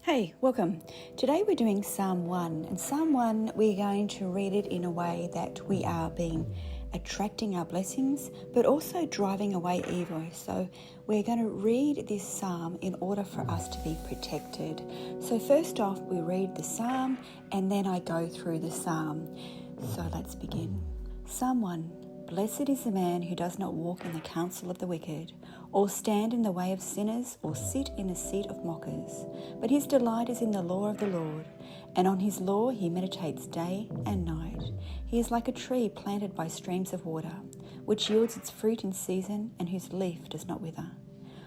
Hey, welcome. Today we're doing Psalm 1. And Psalm 1, we're going to read it in a way that we are attracting our blessings, but also driving away evil. So we're going to read this psalm in order for us to be protected. So first off, we read the psalm and then I go through the psalm. So let's begin. Psalm 1. Blessed is the man who does not walk in the counsel of the wicked, or stand in the way of sinners, or sit in the seat of mockers. But his delight is in the law of the Lord, and on his law he meditates day and night. He is like a tree planted by streams of water, which yields its fruit in season, and whose leaf does not wither.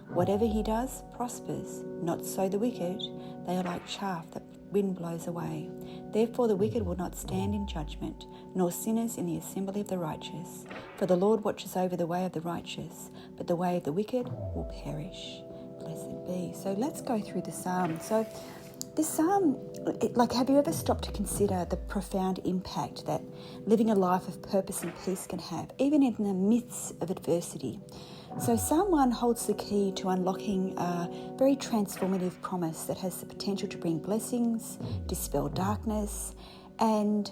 Whatever he does prospers. Not so the wicked. They are like chaff that wind blows away. Therefore the wicked will not stand in judgment, nor sinners in the assembly of the righteous. For the Lord watches over the way of the righteous, but the way of the wicked will perish. Blessed be. So let's go through the psalm. So this psalm, have you ever stopped to consider the profound impact that living a life of purpose and peace can have, even in the midst of adversity? So Psalm 1 holds the key to unlocking a very transformative promise that has the potential to bring blessings, dispel darkness, and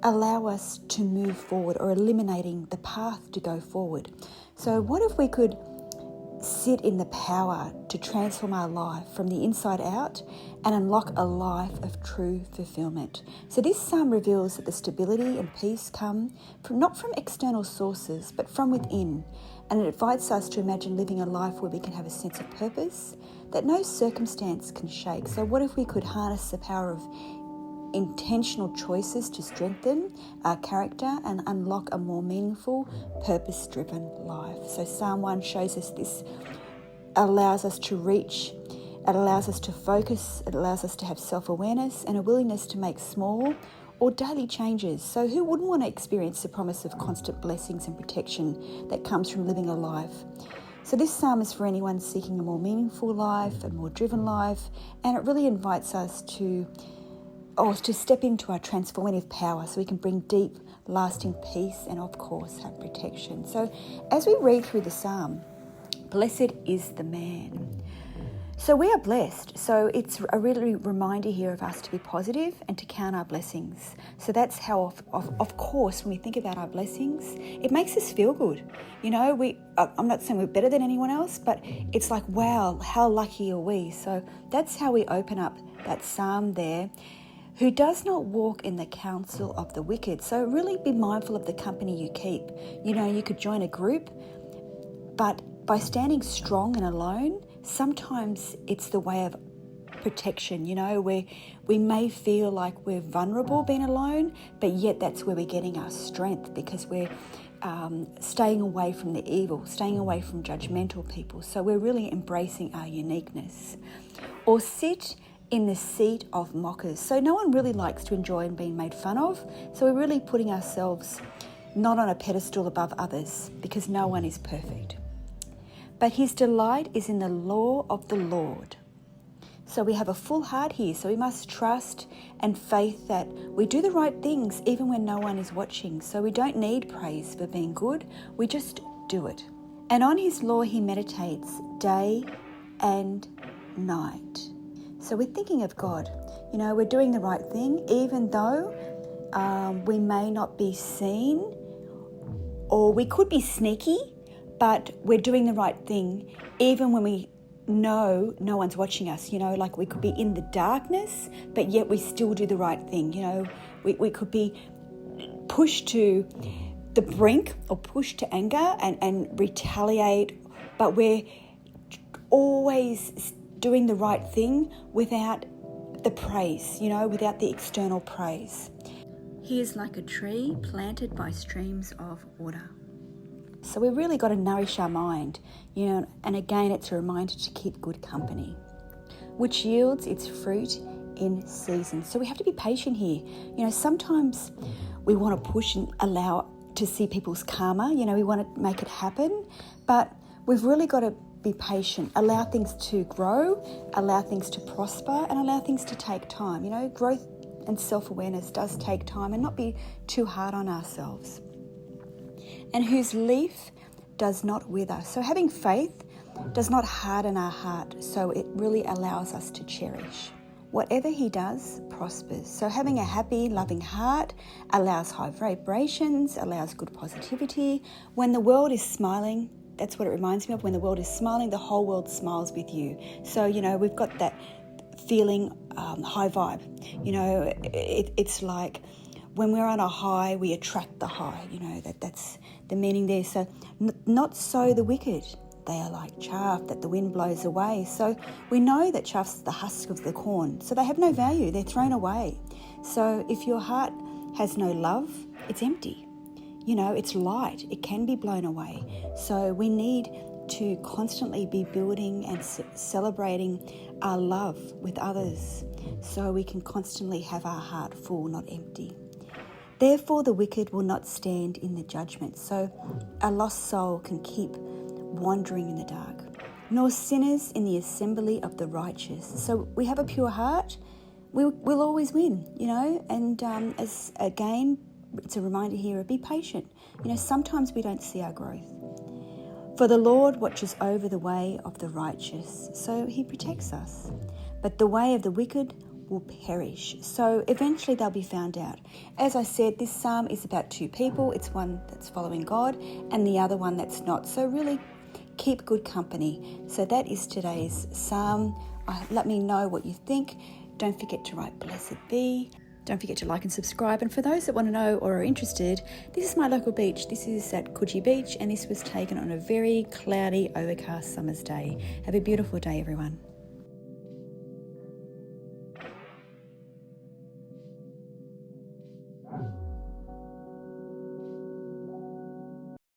allow us to move forward, or eliminating the path to go forward. So what if we could sit in the power to transform our life from the inside out and unlock a life of true fulfillment? So this psalm reveals that the stability and peace come not from external sources, but from within. And it invites us to imagine living a life where we can have a sense of purpose that no circumstance can shake. So what if we could harness the power of intentional choices to strengthen our character and unlock a more meaningful, purpose-driven life? So Psalm 1 shows us this, allows us to reach, it allows us to focus, it allows us to have self-awareness and a willingness to make small or daily changes. So who wouldn't want to experience the promise of constant blessings and protection that comes from living a life? So this psalm is for anyone seeking a more meaningful life, a more driven life, and it really invites us to step into our transformative power so we can bring deep, lasting peace and, of course, have protection. So as we read through the psalm, blessed is the man. So we are blessed. So it's a really reminder here of us to be positive and to count our blessings. So that's how, of course, when we think about our blessings, it makes us feel good. You know, I'm not saying we're better than anyone else, but it's like, wow, how lucky are we? So that's how we open up that psalm there. Who does not walk in the counsel of the wicked. So really be mindful of the company you keep. You know, you could join a group, but by standing strong and alone, sometimes it's the way of protection, you know, where we may feel like we're vulnerable being alone, but yet that's where we're getting our strength, because we're staying away from the evil, staying away from judgmental people. So we're really embracing our uniqueness. Or sit in the seat of mockers. So no one really likes to enjoy being made fun of. So we're really putting ourselves not on a pedestal above others, because no one is perfect. But his delight is in the law of the Lord. So we have a full heart here. So we must trust and faith that we do the right things even when no one is watching. So we don't need praise for being good. We just do it. And on his law he meditates day and night. So we're thinking of God. You know, we're doing the right thing even though we may not be seen, or we could be sneaky, but we're doing the right thing even when we know no one's watching us. You know, like we could be in the darkness, but yet we still do the right thing. You know, we could be pushed to the brink or pushed to anger and retaliate, but we're always doing the right thing without the praise, you know, without the external praise. He is like a tree planted by streams of water. So we've really got to nourish our mind, you know, and again, it's a reminder to keep good company, which yields its fruit in season. So we have to be patient here. You know, sometimes we want to push and allow to see people's karma, you know, we want to make it happen, but we've really got to be patient, allow things to grow, allow things to prosper, and allow things to take time. You know, growth and self-awareness does take time, and not be too hard on ourselves. And whose leaf does not wither. So having faith does not harden our heart, so it really allows us to cherish whatever he does prospers. So having a happy, loving heart allows high vibrations, allows good positivity. When the world is smiling, that's what it reminds me of. When the world is smiling, the whole world smiles with you. So, we've got that feeling, high vibe. It's like when we're on a high, we attract the high. That's the meaning there. So not so the wicked. They are like chaff that the wind blows away. So we know that chaff's the husk of the corn. So they have no value. They're thrown away. So if your heart has no love, it's empty. It's light. It can be blown away. So we need to constantly be building and celebrating our love with others so we can constantly have our heart full, not empty. Therefore, the wicked will not stand in the judgment. So a lost soul can keep wandering in the dark, nor sinners in the assembly of the righteous. So we have a pure heart, we'll always win, and as again, it's a reminder here, be patient. Sometimes we don't see our growth. For the Lord watches over the way of the righteous, so he protects us. But the way of the wicked will perish. So eventually they'll be found out. As I said, this psalm is about two people. It's one that's following God and the other one that's not. So really keep good company. So that is today's psalm. Let me know what you think. Don't forget to write blessed be. Don't forget to like and subscribe. And for those that want to know or are interested, this is my local beach. This is at Coogee Beach, and this was taken on a very cloudy, overcast summer's day. Have a beautiful day, everyone.